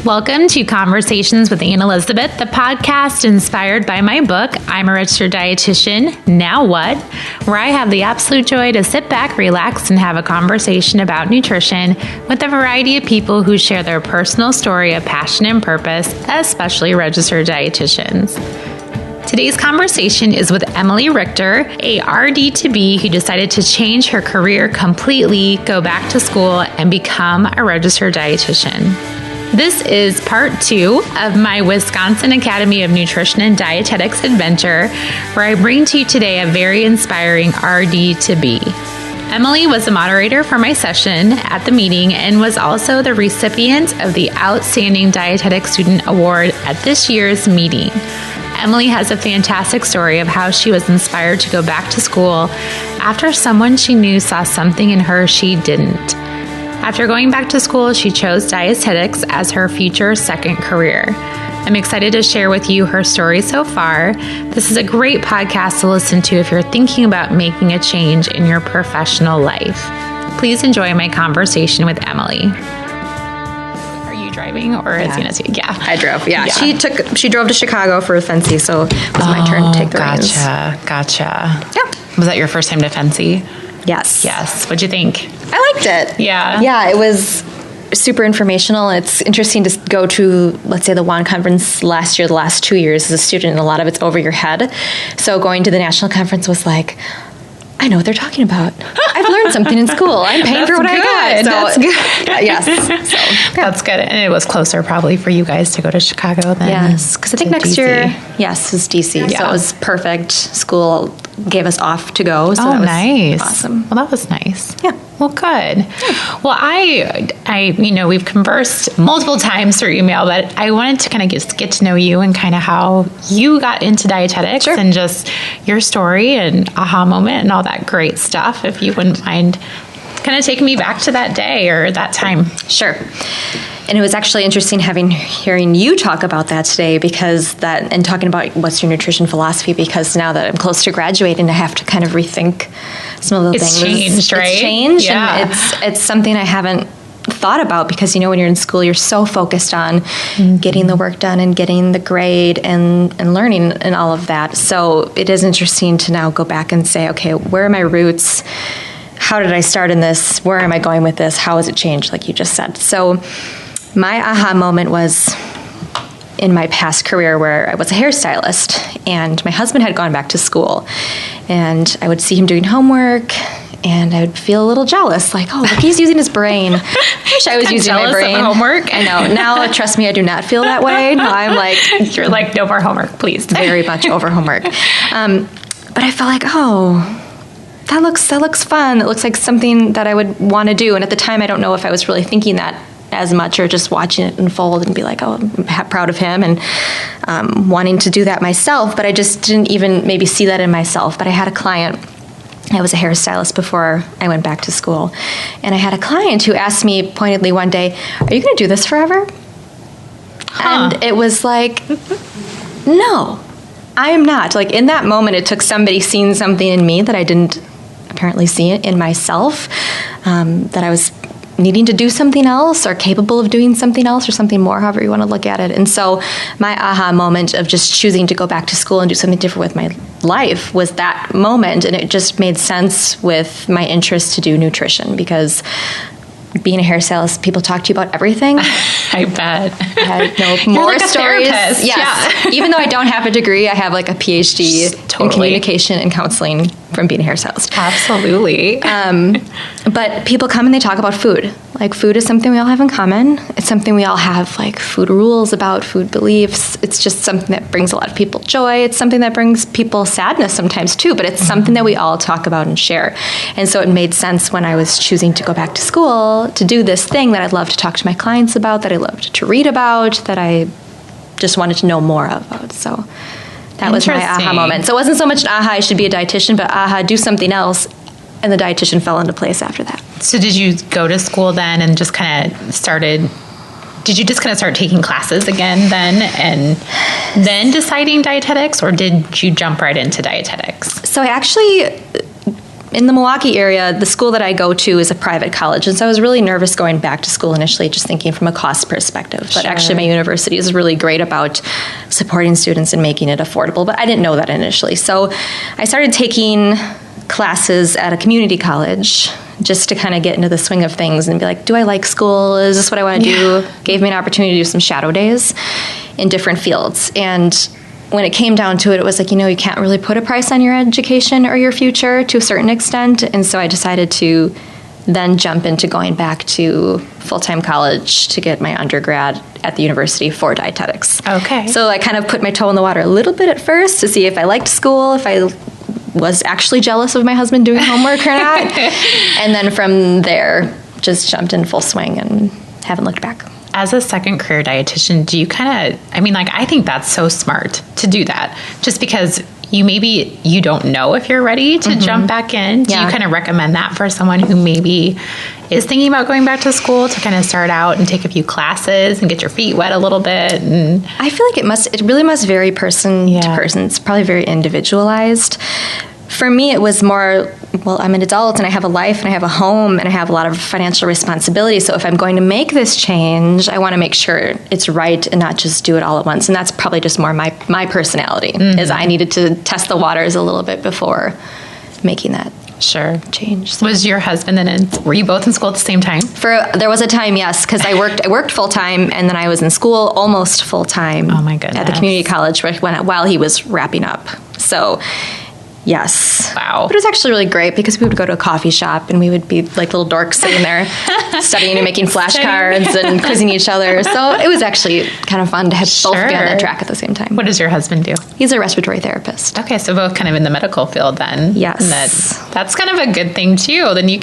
Welcome to Conversations with Anne Elizabeth, the podcast inspired by my book, I'm a Registered Dietitian, Now What?, where I have the absolute joy to sit back, relax, and have a conversation about nutrition with a variety of people who share their personal story of passion and purpose, especially registered dietitians. Today's conversation is with Emily Richter, a RD2Be who decided to change her career completely, go back to school, and become a registered dietitian. This is part 2 of my Wisconsin Academy of Nutrition and Dietetics adventure, where I bring to you today a very inspiring RD2Be. Emily was the moderator for my session at the meeting and was also the recipient of the Outstanding Dietetic Student Award at this year's meeting. Emily has a fantastic story of how she was inspired to go back to school after someone she knew saw something in her she didn't. After going back to school, she chose dietetics as her future second career. I'm excited to share with you her story so far. This is a great podcast to listen to if you're thinking about making a change in your professional life. Please enjoy my conversation with Emily. Are you driving or is Anna? Yeah, I drove. Yeah. She drove to Chicago for Fancy, so it was my turn to take the reins. Gotcha. Yep. Was that your first time to Fancy? Yes. What'd you think? I liked it. Yeah, it was super informational. It's interesting to go to, let's say, the WAN conference last year, the last 2 years as a student, and a lot of it's over your head. So going to the national conference was like, I know what they're talking about. I've learned something in school. I'm paying for what I got. So, that's good. Yes. So, yeah. That's good. And it was closer probably for you guys to go to Chicago then. Yes, because I think next DC. year, is DC. Yeah. So it was perfect. School gave us off to go. So that was nice. Awesome. Well, that was nice. Yeah. Well, good. Yeah. Well, I, we've conversed multiple times through email, but I wanted to kind of just get to know you and kind of how you got into dietetics and just your story and aha moment and all that great stuff. If you wouldn't mind kind of taking me back to that day or that time. Sure. And it was actually interesting hearing you talk about that today and talking about what's your nutrition philosophy, because now that I'm close to graduating, I have to kind of rethink some of the things. It's changed, right? It's changed, yeah. And it's something I haven't thought about because, when you're in school, you're so focused on getting the work done and getting the grade and learning and all of that. So it is interesting to now go back and say, okay, where are my roots? How did I start in this? Where am I going with this? How has it changed, like you just said? So my aha moment was in my past career where I was a hairstylist, and my husband had gone back to school, and I would see him doing homework, and I would feel a little jealous, like, oh, look, he's using his brain. I wish I was using my brain. Of homework. I know. Now, trust me, I do not feel that way. No, I'm like, you're like, no more homework, please. Very much over homework. But I felt like, oh, that looks fun. It looks like something that I would want to do. And at the time, I don't know if I was really thinking that as much or just watching it unfold and be like, oh, I'm proud of him and wanting to do that myself. But I just didn't even maybe see that in myself. But I had a client. I was a hairstylist before I went back to school. And I had a client who asked me pointedly one day, are you going to do this forever? And it was like, no, I am not. Like in that moment, it took somebody seeing something in me that I didn't apparently see it in myself, that I was needing to do something else or capable of doing something else or something more, however you want to look at it. And so my aha moment of just choosing to go back to school and do something different with my life was that moment. And it just made sense with my interest to do nutrition, because being a hairstylist, people talk to you about everything. I bet. I know more like stories. Yes. Yeah. Even though I don't have a degree, I have like a PhD in communication and counseling from being a hairstylist. Absolutely. But people come and they talk about food. Like food is something we all have in common. It's something we all have like food rules about, food beliefs. It's just something that brings a lot of people joy. It's something that brings people sadness sometimes too, but it's something that we all talk about and share. And so it made sense when I was choosing to go back to school to do this thing that I'd love to talk to my clients about, that I loved to read about, that I just wanted to know more about. So that was my aha moment. So it wasn't so much an aha, I should be a dietitian, but aha, do something else. And the dietitian fell into place after that. So did you go to school then and just kind of start taking classes again then and then deciding dietetics, or did you jump right into dietetics? So I actually in the Milwaukee area, the school that I go to is a private college. And so I was really nervous going back to school initially, just thinking from a cost perspective. But actually, my university is really great about supporting students and making it affordable. But I didn't know that initially. So I started taking classes at a community college just to kind of get into the swing of things and be like, do I like school? Is this what I want to do? Gave me an opportunity to do some shadow days in different fields. And when it came down to it, it was like, you can't really put a price on your education or your future to a certain extent. And so I decided to then jump into going back to full-time college to get my undergrad at the university for dietetics. Okay. So I kind of put my toe in the water a little bit at first to see if I liked school, if I was actually jealous of my husband doing homework or not. And then from there, just jumped in full swing and haven't looked back. As a second career dietitian, do you I think that's so smart to do that, just because you don't know if you're ready to jump back in. Do you kind of recommend that for someone who maybe is thinking about going back to school, to kind of start out and take a few classes and get your feet wet a little bit? And I feel like it really must vary person to person. It's probably very individualized. For me, it was more, well, I'm an adult and I have a life and I have a home and I have a lot of financial responsibility. So if I'm going to make this change, I want to make sure it's right and not just do it all at once. And that's probably just more my personality, is I needed to test the waters a little bit before making that change. So. Was your husband were you both in school at the same time? There was a time, yes, because I worked full time and then I was in school almost full time. Oh my goodness. At the community college while he was wrapping up. So. Yes. Wow. But it was actually really great because we would go to a coffee shop and we would be like little dorks sitting there studying and making flashcards and quizzing each other. So it was actually kind of fun to have both be on that track at the same time. What does your husband do? He's a respiratory therapist. Okay, so both kind of in the medical field then. Yes. And that's kind of a good thing too. Then you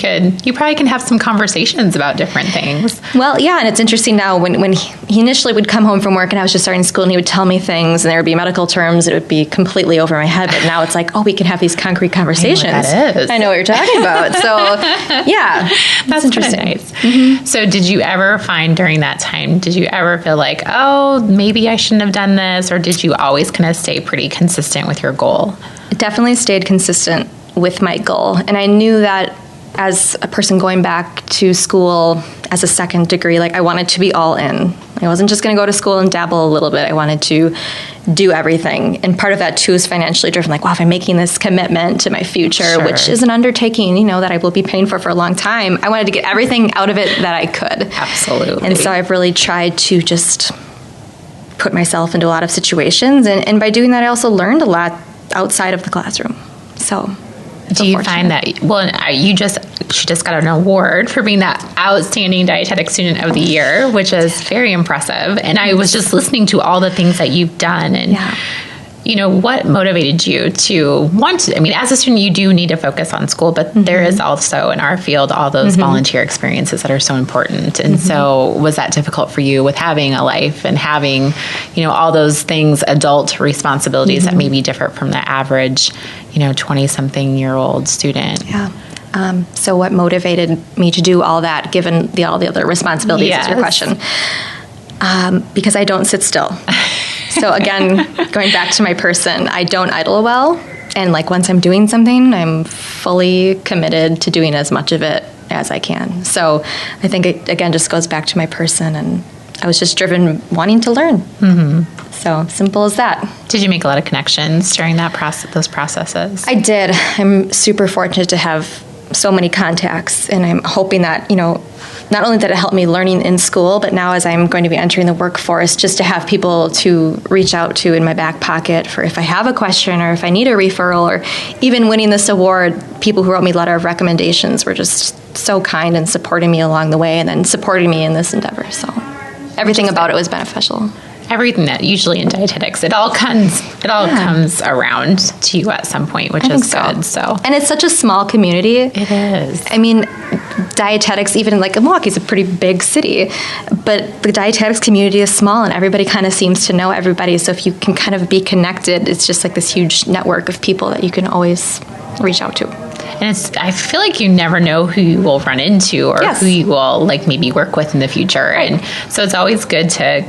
probably can have some conversations about different things. Well, yeah, and it's interesting now when he initially would come home from work and I was just starting school and he would tell me things and there would be medical terms, it would be completely over my head. But now it's like, we can have these concrete conversations. I know what that is. I know what you're talking about. So, yeah, that's interesting. Nice. Mm-hmm. So did you ever find during that time, did you ever feel like, maybe I shouldn't have done this? Or did you always kind of stay pretty consistent with your goal? Definitely stayed consistent with my goal. And I knew that as a person going back to school as a second degree, I wanted to be all in. I wasn't just going to go to school and dabble a little bit. I wanted to do everything. And part of that, too, is financially driven. If I'm making this commitment to my future, which is an undertaking, that I will be paying for a long time, I wanted to get everything out of it that I could. Absolutely. And so I've really tried to just put myself into a lot of situations. And by doing that, I also learned a lot outside of the classroom. So... Do you find that, she just got an award for being that Outstanding Dietetic Student of the Year, which is very impressive. And I was just listening to all the things that you've done. And, what motivated you to want to, as a student, you do need to focus on school, but there is also in our field all those volunteer experiences that are so important. And so was that difficult for you with having a life and having, all those things, adult responsibilities that may be different from the average, 20-something-year-old student? Yeah. So what motivated me to do all that, given all the other responsibilities, is your question? Because I don't sit still. So again, going back to my person, I don't idle well. And once I'm doing something, I'm fully committed to doing as much of it as I can. So I think it, again, just goes back to my person. And I was just driven wanting to learn. Mm-hmm. So simple as that. Did you make a lot of connections during those processes? I did. I'm super fortunate to have so many contacts. And I'm hoping that, not only that it helped me learning in school, but now as I'm going to be entering the workforce, just to have people to reach out to in my back pocket for if I have a question or if I need a referral, or even winning this award, people who wrote me a letter of recommendations were just so kind and supporting me along the way and then supporting me in this endeavor. So everything about it was beneficial. Everything that usually in dietetics, it all comes around to you at some point, which is good. So, and it's such a small community. It is. Dietetics, even Milwaukee is a pretty big city, but the dietetics community is small and everybody kind of seems to know everybody. So if you can kind of be connected, it's just this huge network of people that you can always reach out to. And I feel like you never know who you will run into or who you will maybe work with in the future. Right. And so it's always good to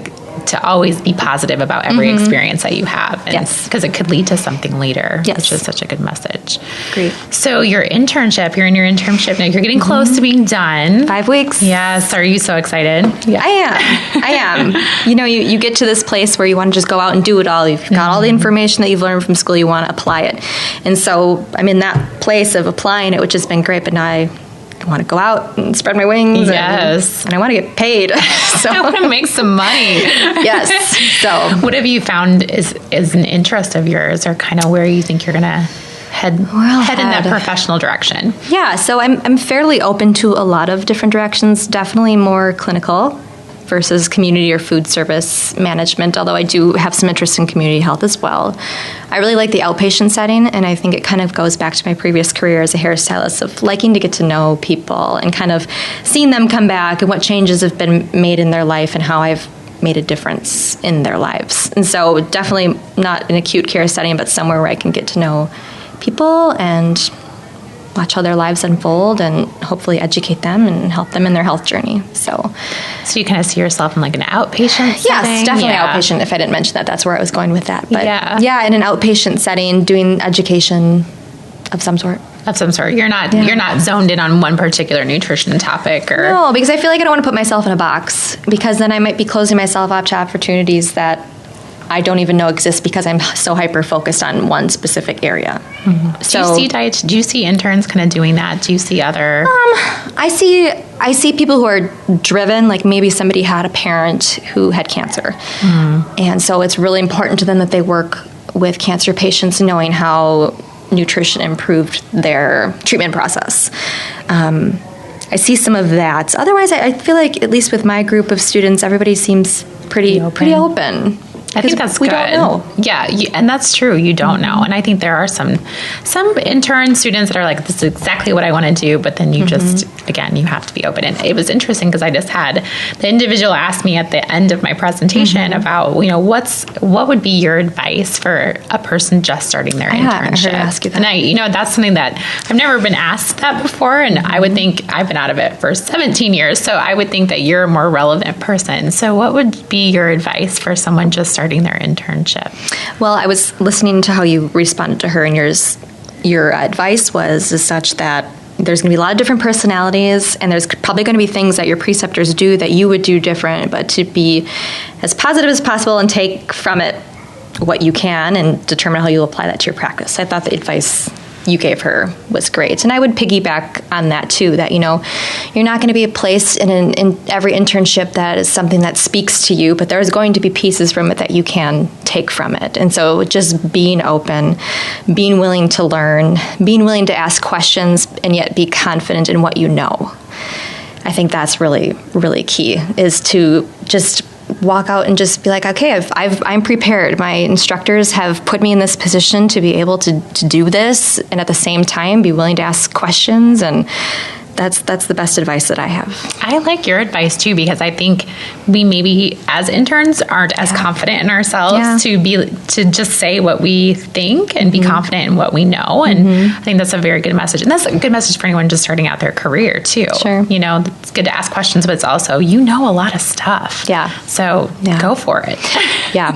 to always be positive about every experience that you have. Yes. Because it could lead to something later, Yes. which is such a good message. Great. So you're in your internship now. You're getting close to being done. 5 weeks. Yes. Are you so excited? Yeah. I am. You get to this place where you want to just go out and do it all. You've got all the information that you've learned from school. You want to apply it. And so I'm in that place of applying it, which has been great. But now I want to go out and spread my wings. Yes. And I want to get paid. So I want to make some money. Yes. So what have you found is an interest of yours, or kind of where you think you're going to head in that professional direction? Yeah, so I'm fairly open to a lot of different directions, definitely more clinical versus community or food service management, although I do have some interest in community health as well. I really like the outpatient setting, and I think it kind of goes back to my previous career as a hairstylist of liking to get to know people and kind of seeing them come back and what changes have been made in their life and how I've made a difference in their lives. And so definitely not an acute care setting, but somewhere where I can get to know people and watch how their lives unfold and hopefully educate them and help them in their health journey. So you kind of see yourself in like an outpatient setting? Yes, definitely outpatient. If I didn't mention that, that's where I was going with that. But yeah, in an outpatient setting, doing education of some sort. Of some sort. You're not zoned in on one particular nutrition topic, or no, because I feel like I don't want to put myself in a box, because then I might be closing myself up to opportunities that I don't even know exist because I'm so hyper focused on one specific area. So do you see interns kind of doing that? Do you see other? I see people who are driven, like maybe somebody had a parent who had cancer, and so it's really important to them that they work with cancer patients, knowing how nutrition improved their treatment process. I see some of that. Otherwise, I feel like, at least with my group of students, everybody seems pretty open. I think that's we good. Don't know. Yeah, and that's true. You don't know. And I think there are some intern students that are like, this is exactly what I want to do, but then you just, again, you have to be open. And it was interesting because I just had the individual ask me at the end of my presentation about, what would be your advice for a person just starting their internship? I heard her ask you that. And that's something that I've never been asked that before. And I would think, I've been out of it for 17 years, so I would think that you're a more relevant person. So what would be your advice for someone just starting their internship? Well, I was listening to how you responded to her, and your advice was such that there's going to be a lot of different personalities, and there's probably going to be things that your preceptors do that you would do different, but to be as positive as possible and take from it what you can and determine how you'll apply that to your practice. I thought the advice you gave her was great. And I would piggyback on that too, that, you're not going to be placed in every internship that is something that speaks to you, but there's going to be pieces from it that you can take from it. And so just being open, being willing to learn, being willing to ask questions, and yet be confident in what you know. I think that's really, really key, is to just walk out and just be like, okay, I'm prepared. My instructors have put me in this position to be able to do this, and at the same time be willing to ask questions, and that's the best advice that I have. I like your advice too, because I think we maybe as interns aren't as confident in ourselves to just say what we think and be confident in what we know. And I think that's a very good message. And that's a good message for anyone just starting out their career too. Sure. It's good to ask questions, but it's also, a lot of stuff. Yeah. So go for it. Yeah.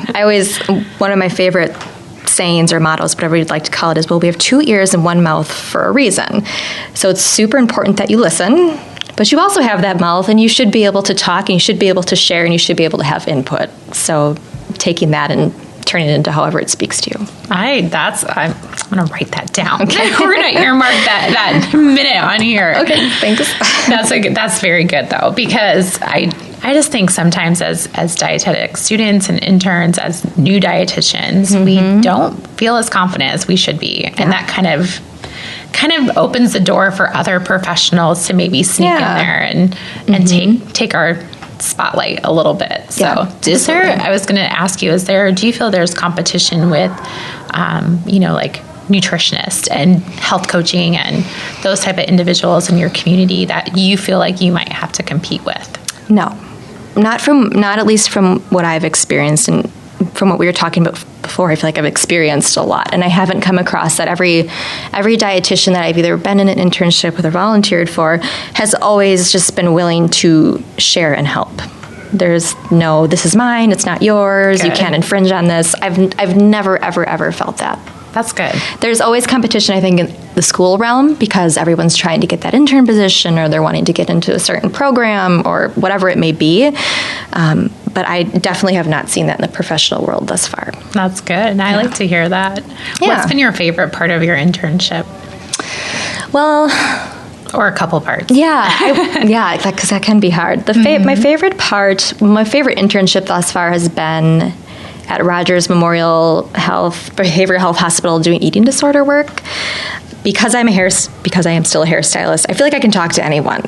One of my favorite sayings or mottos, whatever you'd like to call it, is, well, we have 2 ears and 1 mouth for a reason. So it's super important that you listen, but you also have that mouth, and you should be able to talk, and you should be able to share, and you should be able to have input. So taking that and turning it into however it speaks to you. I'm going to write that down. Okay. We're going to earmark that minute on here. Okay, thanks. That's very good though, because I just think sometimes as dietetic students and interns, as new dietitians, we don't feel as confident as we should be. Yeah. And that kind of opens the door for other professionals to maybe sneak in there and take our spotlight a little bit. So I was going to ask you, do you feel there's competition with, like nutritionists and health coaching and those type of individuals in your community that you feel like you might have to compete with? No. Not at least from what I've experienced, and from what we were talking about before. I feel like I've experienced a lot, and I haven't come across that. Every dietitian that I've either been in an internship with or volunteered for has always just been willing to share and help. There's no, this is mine, it's not yours, Good. you can't infringe on this. I've never, ever felt that. That's good. There's always competition, I think, in the school realm because everyone's trying to get that intern position or they're wanting to get into a certain program or whatever it may be. But I definitely have not seen that in the professional world thus far. That's good. I like to hear that. Yeah. What's been your favorite part of your internship? Well, or a couple parts? Yeah, because that can be hard. My favorite internship thus far has been at Rogers Memorial Behavioral Health Hospital doing eating disorder work. Because I am still a hairstylist, I feel like I can talk to anyone.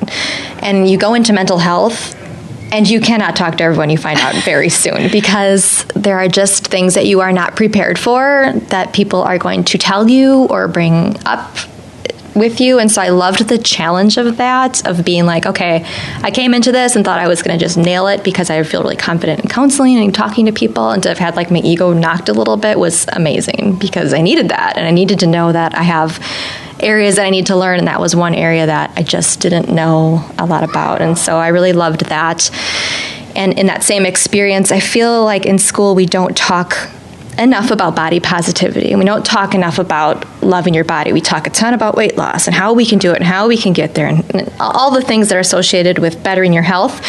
And you go into mental health, and you cannot talk to everyone you find out very soon because there are just things that you are not prepared for that people are going to tell you or bring up with you. And so I loved the challenge of that, of being like, okay, I came into this and thought I was going to just nail it because I feel really confident in counseling and talking to people, and to have had like my ego knocked a little bit was amazing because I needed that, and I needed to know that I have areas that I need to learn, and that was one area that I just didn't know a lot about. And so I really loved that. And in that same experience, I feel like in school we don't talk enough about body positivity, and we don't talk enough about loving your body. We talk a ton about weight loss and how we can do it and how we can get there and all the things that are associated with bettering your health.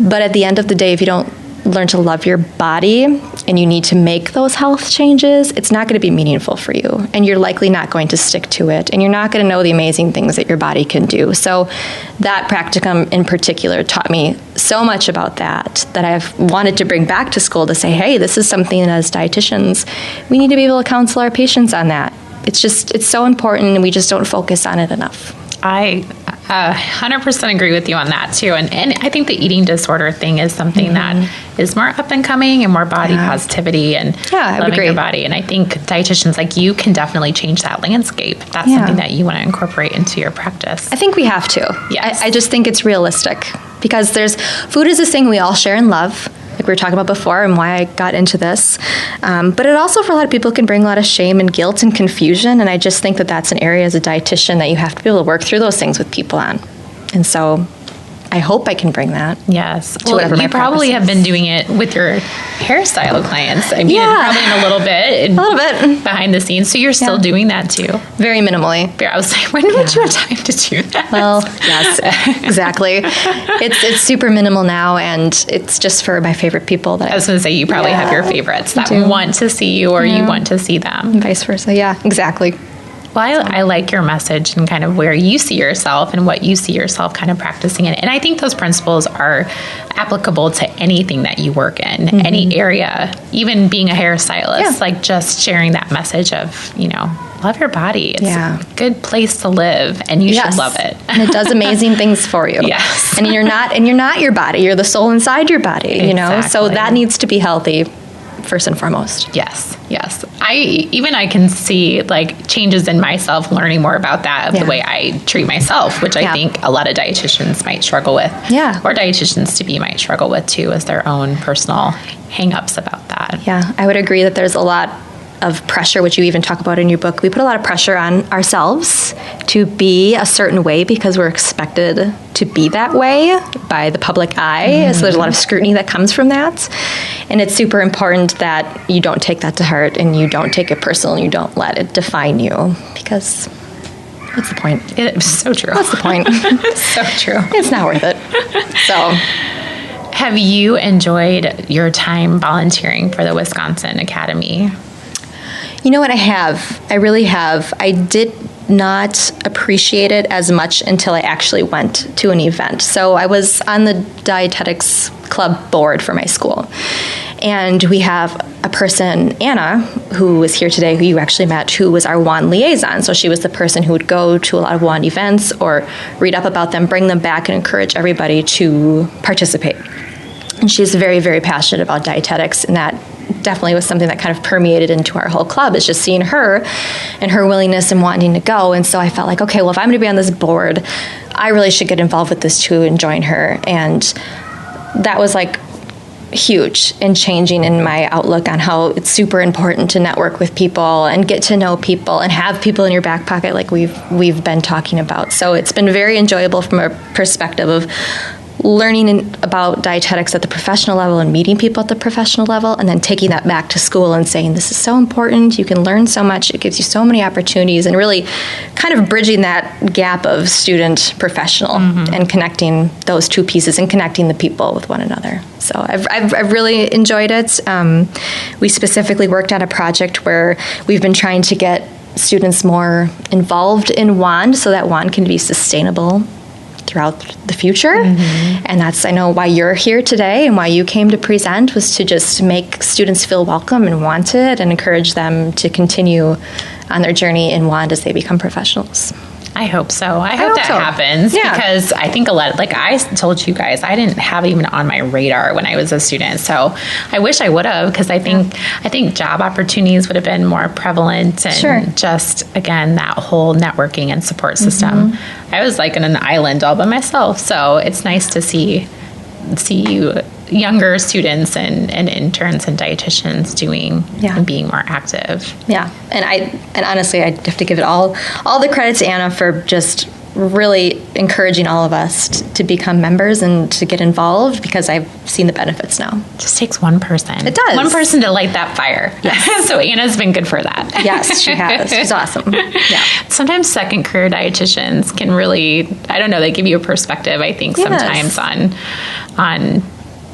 But at the end of the day, if you don't learn to love your body and you need to make those health changes, it's not going to be meaningful for you, and you're likely not going to stick to it, and you're not going to know the amazing things that your body can do. So that practicum in particular taught me so much about that I've wanted to bring back to school to say, hey, this is something that as dietitians we need to be able to counsel our patients on that. It's so important, and we just don't focus on it enough. I 100% agree with you on that too. And I think the eating disorder thing is something that is more up and coming, and more body positivity and loving your body. And I think dietitians like you can definitely change that landscape. That's something that you want to incorporate into your practice. I think we have to. Yes. I just think it's realistic because food is this thing we all share and love, like we were talking about before, and why I got into this. But it also, for a lot of people, can bring a lot of shame and guilt and confusion. And I just think that that's an area as a dietitian that you have to be able to work through those things with people on. And so I hope I can bring that. Yes. Well, you probably have been doing it with your hairstyle clients. I mean, probably in a little bit behind the scenes. So you're still doing that too? Very minimally. I was like, when would you have time to do that? Well, yes, exactly. It's super minimal now, and it's just for my favorite people. That I was going to say, you probably have your favorites that want to see you, or you want to see them. And vice versa. Yeah, exactly. Well, I like your message and kind of where you see yourself and what you see yourself kind of practicing in. And I think those principles are applicable to anything that you work in, any area, even being a hairstylist, like just sharing that message of, love your body. It's a good place to live, and you should love it. And it does amazing things for you. Yes. And you're not your body. You're the soul inside your body, Exactly. So that needs to be healthy first and foremost. Yes. I can see like changes in myself learning more about that, of the way I treat myself, which I think a lot of dietitians might struggle with. Yeah. Or dietitians to be might struggle with too, as their own personal hang-ups about that. Yeah, I would agree that there's a lot of pressure, which you even talk about in your book. We put a lot of pressure on ourselves to be a certain way because we're expected to be that way by the public eye. So there's a lot of scrutiny that comes from that. And it's super important that you don't take that to heart, and you don't take it personal, and you don't let it define you, because what's the point? It's so true. What's the point? So true. It's not worth it. So, have you enjoyed your time volunteering for the Wisconsin Academy? You know what? I have. I really have. I did not appreciate it as much until I actually went to an event. So I was on the Dietetics Club board for my school. And we have a person, Anna, who was here today, who you actually met, who was our WAN liaison. So she was the person who would go to a lot of WAN events or read up about them, bring them back, and encourage everybody to participate. And she's very, very passionate about dietetics, and that definitely was something that kind of permeated into our whole club, is just seeing her and her willingness and wanting to go. And so I felt like, okay, well, if I'm going to be on this board, I really should get involved with this too and join her. And that was like huge in changing in my outlook on how it's super important to network with people and get to know people and have people in your back pocket like we've been talking about. So it's been very enjoyable from a perspective of learning about dietetics at the professional level and meeting people at the professional level, and then taking that back to school and saying, this is so important, you can learn so much, it gives you so many opportunities, and really kind of bridging that gap of student-professional and connecting those two pieces and connecting the people with one another. So I've really enjoyed it. We specifically worked on a project where we've been trying to get students more involved in WAND so that WAND can be sustainable throughout the future. And that's, I know, why you're here today and why you came to present, was to just make students feel welcome and wanted and encourage them to continue on their journey in WAND as they become professionals. I hope so. I hope that happens, because I think a lot, like I told you guys, I didn't have it even on my radar when I was a student. So I wish I would have, because I think job opportunities would have been more prevalent, and just, again, that whole networking and support system. I was like in an island all by myself. So it's nice to see you younger students and interns and dietitians doing and being more active. Yeah. And honestly, I have to give it all the credit to Anna for just really encouraging all of us to become members and to get involved, because I've seen the benefits now. It just takes one person. It does. One person to light that fire. Yes. So Anna's been good for that. Yes, she has. She's awesome. Yeah. Sometimes second career dietitians can really, I don't know, they give you a perspective, I think, sometimes on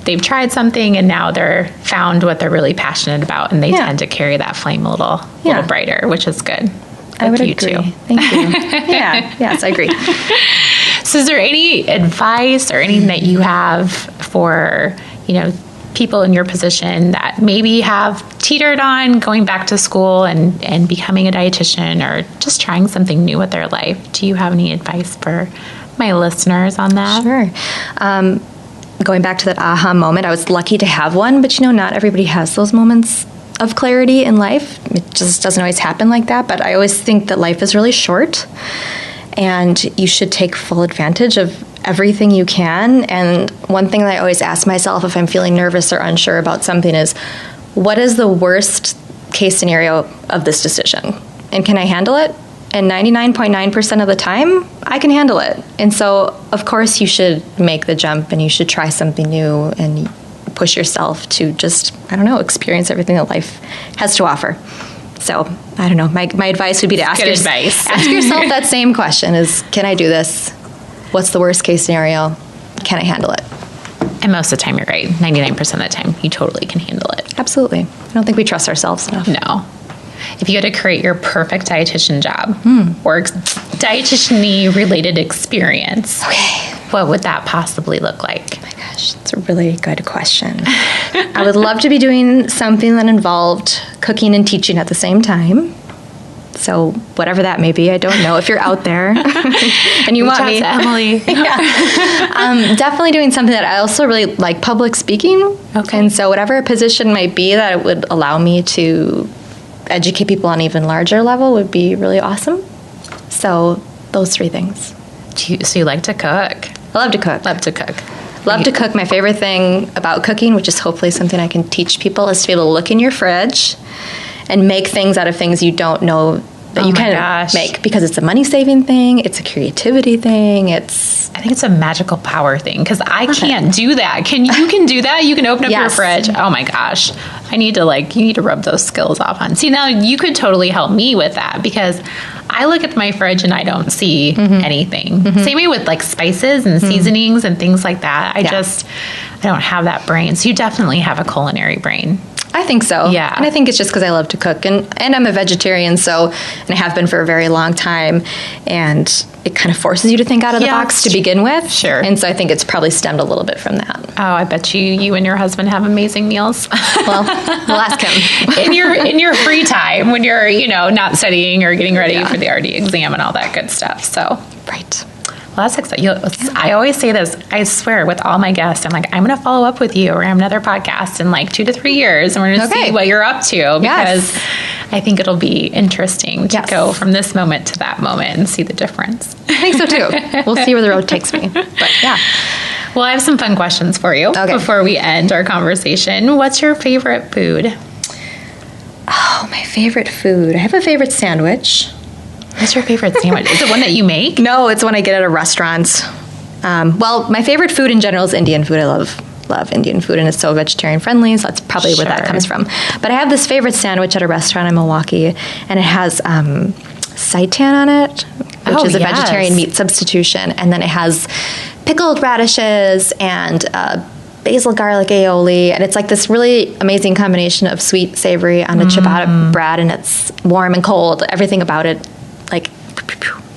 they've tried something and now they're found what they're really passionate about, and they tend to carry that flame a little brighter, which is good. I would agree. Too. Thank you. Yes, I agree. So is there any advice or anything that you have for, people in your position that maybe have teetered on going back to school and becoming a dietitian, or just trying something new with their life? Do you have any advice for my listeners on that? Sure. Going back to that aha moment, I was lucky to have one, but not everybody has those moments of clarity in life. It just doesn't always happen like that, but I always think that life is really short, and you should take full advantage of everything you can. And one thing that I always ask myself if I'm feeling nervous or unsure about something is, what is the worst case scenario of this decision? And can I handle it? And 99.9% of the time, I can handle it. And so, of course, you should make the jump, and you should try something new and push yourself to just, experience everything that life has to offer. So, I don't know. My advice would be to ask yourself that same question is, can I do this? What's the worst case scenario? Can I handle it? And most of the time, you're right. 99% of the time, you totally can handle it. Absolutely. I don't think we trust ourselves enough. No. If you had to create your perfect dietitian job or dietitian-y related experience, what would that possibly look like? Oh my gosh, that's a really good question. I would love to be doing something that involved cooking and teaching at the same time. So whatever that may be, I don't know. If you're out there and you want me, Emily. Definitely doing something that I also really like, public speaking. Okay. And so whatever position might be that would allow me to educate people on an even larger level would be really awesome. So those three things. So you like to cook? I love to cook. Love to cook. My favorite thing about cooking, which is hopefully something I can teach people, is to be able to look in your fridge and make things out of things you don't know that you can make, because it's a money-saving thing, it's a creativity thing, I think it's a magical power thing, because I can't do that. You can do that? You can open up your fridge? Oh my gosh. You need to rub those skills off on. See, now you could totally help me with that, because I look at my fridge and I don't see anything. Same way with like spices and seasonings and things like that. I don't have that brain. So you definitely have a culinary brain. I think so. Yeah. And I think it's just because I love to cook, and I'm a vegetarian, and I have been for a very long time, and it kind of forces you to think out of the box to begin with. Sure. And so I think it's probably stemmed a little bit from that. Oh, I bet you and your husband have amazing meals. Well, we'll ask him. in your free time when you're, not studying or getting ready for the RD exam and all that good stuff. So. Right. Well, that's exciting. I always say this, I swear, with all my guests, I'm like, I'm going to follow up with you or have another podcast in like 2 to 3 years, and we're going to see what you're up to, because I think it'll be interesting to go from this moment to that moment and see the difference. I think so too. We'll see where the road takes me. But yeah. Well, I have some fun questions for you before we end our conversation. What's your favorite food? Oh, my favorite food. I have a favorite sandwich. What's your favorite sandwich? Is it one that you make? No, it's one I get at a restaurant. Well, my favorite food in general is Indian food. I love Indian food, and it's so vegetarian friendly, so that's probably where that comes from. But I have this favorite sandwich at a restaurant in Milwaukee, and it has seitan on it, which is a vegetarian meat substitution, and then it has pickled radishes and basil garlic aioli, and it's like this really amazing combination of sweet, savory on a ciabatta bread, and it's warm and cold. Everything about it, like,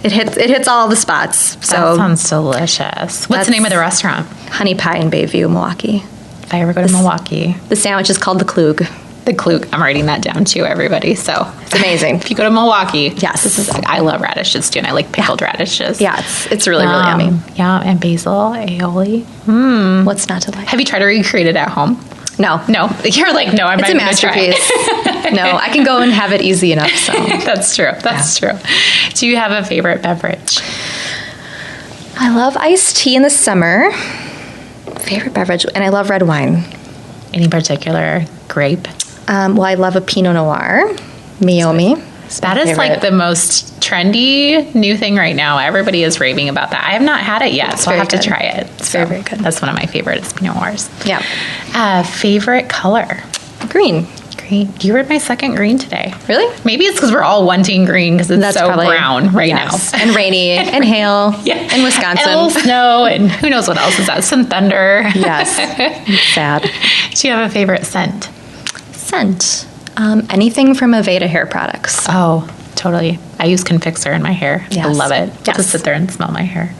it hits all the spots. So that sounds delicious. What's the name of the restaurant? Honey Pie in Bayview, Milwaukee. If I ever go to Milwaukee. The sandwich is called the Klug. The Klug. I'm writing that down too, everybody. So it's amazing. If you go to Milwaukee, yes, I love radishes too, and I like pickled radishes. Yeah, it's really yummy. Yeah, and basil aioli. What's not to like? Have you tried to recreate it at home? No. You're like, no, I'm not going to try. It's a masterpiece. No, I can go and have it easy enough. So That's true. Do you have a favorite beverage? I love iced tea in the summer. Favorite beverage, and I love red wine. Any particular grape? Well, I love a Pinot Noir, Meiomi. That is like the most trendy new thing right now. Everybody is raving about that. I have not had it yet, so I'll have to try it. It's very, very good. That's one of my favorites, Pinot Noirs. Yeah. Favorite color? Green. You read my second green today. Really? Maybe it's because we're all wanting green because it's brown right now. And rainy and hail in Wisconsin. And a little snow and who knows what else is that? Some thunder. Yes. It's sad. Do you have a favorite scent? Anything from Aveda hair products. Oh, totally. I use Confixer in my hair. Yes. I love it. I'll just sit there and smell my hair.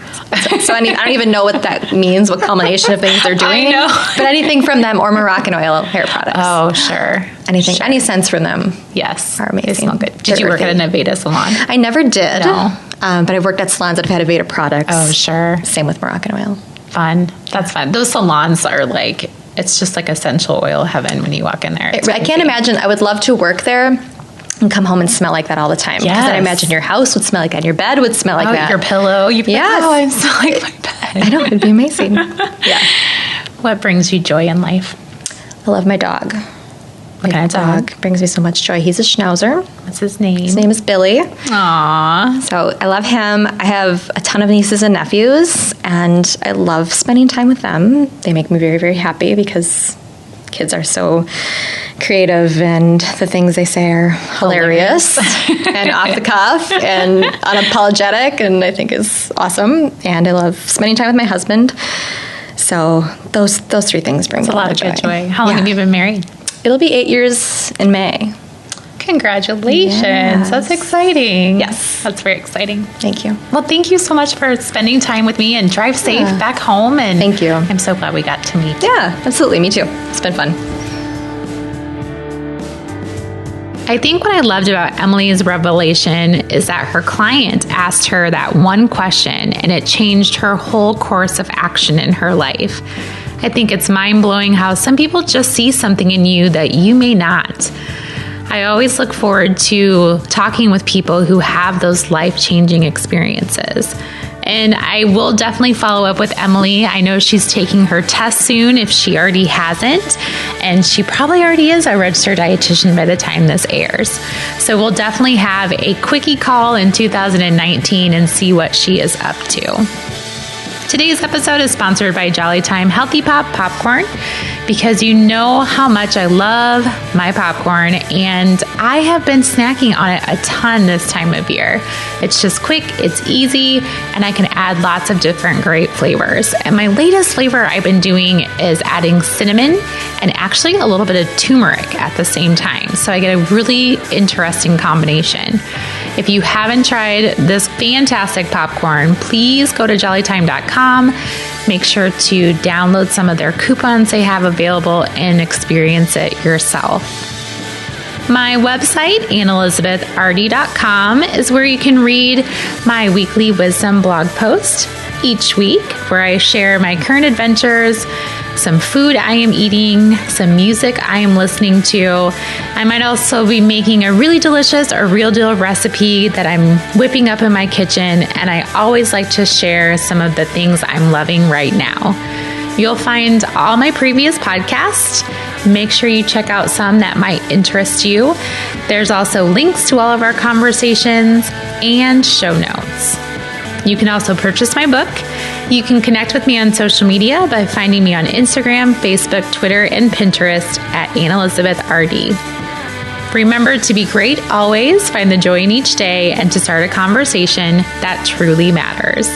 So I don't even know what that means, what combination of things they're doing. I know. But anything from them or Moroccan oil hair products. Oh, sure. Any scents from them. Yes. Are amazing. They smell good. Did you work at an Aveda salon? I never did. No. But I've worked at salons that have had Aveda products. Oh, sure. Same with Moroccan oil. Fun. That's fun. Those salons are like, it's just like essential oil heaven when you walk in there. I can't imagine. I would love to work there and come home and smell like that all the time. Yes. Because I imagine your house would smell like that. Your bed would smell like that. Your pillow. You'd be like, I smell like my bed. I know. It'd be amazing. Yeah. What brings you joy in life? I love my dog. What kind of dog? Brings me so much joy. He's a Schnauzer. What's his name? His name is Billy. Aww. So I love him. I have a ton of nieces and nephews, and I love spending time with them. They make me very, very happy because kids are so creative, and the things they say are hilarious and off the cuff and unapologetic, and I think is awesome. And I love spending time with my husband. So those three things bring me a lot of good joy. How long have you been married? It'll be 8 years in May. Congratulations. Yes. That's exciting. Yes. That's very exciting. Thank you. Well, thank you so much for spending time with me, and drive safe back home. And thank you. I'm so glad we got to meet. Yeah, absolutely. Me too. It's been fun. I think what I loved about Emily's revelation is that her client asked her that one question, and it changed her whole course of action in her life. I think it's mind-blowing how some people just see something in you that you may not. I always look forward to talking with people who have those life-changing experiences. And I will definitely follow up with Emily. I know she's taking her test soon if she already hasn't. And she probably already is a registered dietitian by the time this airs. So we'll definitely have a quickie call in 2019 and see what she is up to. Today's episode is sponsored by Jolly Time Healthy Pop Popcorn, because you know how much I love my popcorn, and I have been snacking on it a ton this time of year. It's just quick, it's easy, and I can add lots of different great flavors. And my latest flavor I've been doing is adding cinnamon and actually a little bit of turmeric at the same time. So I get a really interesting combination. If you haven't tried this fantastic popcorn, please go to jollytime.com. Make sure to download some of their coupons they have available and experience it yourself. My website, AnnElizabethRD.com, is where you can read my weekly wisdom blog post each week, where I share my current adventures, some food I am eating, some music I am listening to. I might also be making a really delicious or real deal recipe that I'm whipping up in my kitchen, and I always like to share some of the things I'm loving right now. You'll find all my previous podcasts. Make sure you check out some that might interest you. There's also links to all of our conversations and show notes. You can also purchase my book, You can connect with me on social media by finding me on Instagram, Facebook, Twitter, and Pinterest at Anne Elizabeth RD. Remember to be great always, find the joy in each day, and to start a conversation that truly matters.